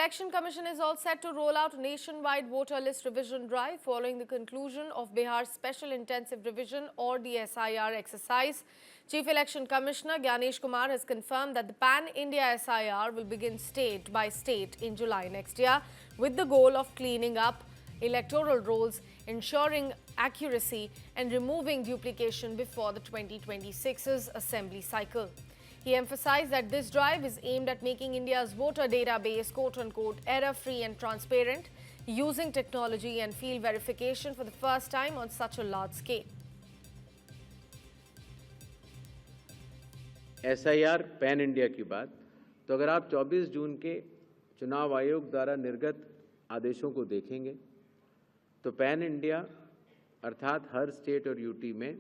Election Commission is all set to roll out nationwide voter list revision drive following the conclusion of Bihar's Special Intensive Revision or the SIR exercise. Chief Election Commissioner Gyanesh Kumar has confirmed that the Pan-India SIR will begin state by state in July next year with the goal of cleaning up electoral rolls, ensuring accuracy and removing duplication before the 2026's assembly cycle. He emphasized that this drive is aimed at making India's voter database quote-unquote error-free and transparent, using technology and field verification for the first time on such a large scale. SIR pan India की बात, तो अगर आप 24 जून के चुनाव आयोग द्वारा निर्गत आदेशों को देखेंगे तो पैन इंडिया अर्थात हर स्टेट और यूटी में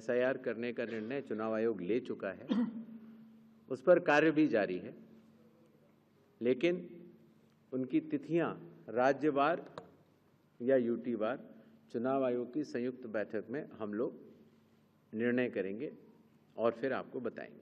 SIR करने का निर्णय चुनाव आयोग ले चुका है। उस पर कार्य भी जारी है, लेकिन उनकी तिथियां राज्यवार या यूटीवार चुनाव आयोग की संयुक्त बैठक में हम लोग निर्णय करेंगे और फिर आपको बताएंगे।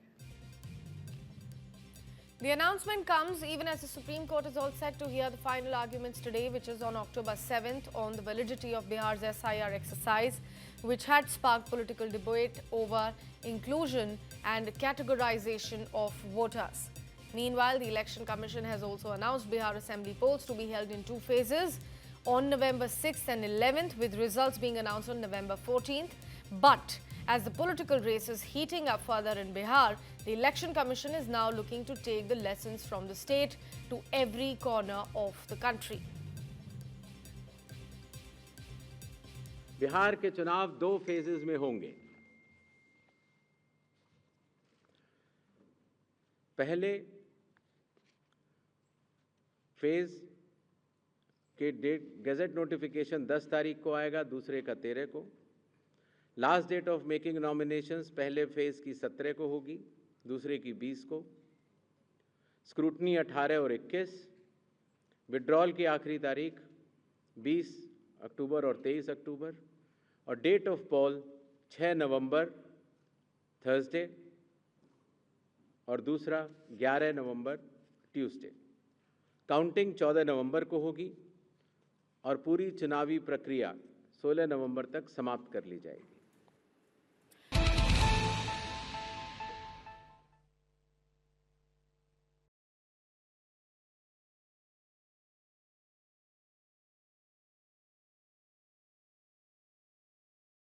The announcement comes even as the Supreme Court is all set to hear the final arguments today, which is on October 7th, on the validity of Bihar's SIR exercise, which had sparked political debate over inclusion and categorization of voters. Meanwhile, the Election Commission has also announced Bihar Assembly polls to be held in two phases on November 6th and 11th, with results being announced on November 14th. But as the political race is heating up further in Bihar, the Election Commission is now looking to take the lessons from the state to every corner of the country. Bihar के चुनाव दो phases में होंगे। पहले phase के gadget notification 10 तारीख को आएगा, दूसरे का 13 को। Last date of making nominations पहले फेज की 17 को होगी, दूसरे की 20 को। स्क्रूटनी 18 और 21। विड्रॉल की आखिरी तारीख 20 अक्टूबर और 23 अक्टूबर, और date of poll 6 November Thursday और दूसरा 11 नवंबर ट्यूसडे। काउंटिंग 14 नवंबर को होगी और पूरी चुनावी प्रक्रिया 16 नवंबर तक समाप्त कर ली जाएगी।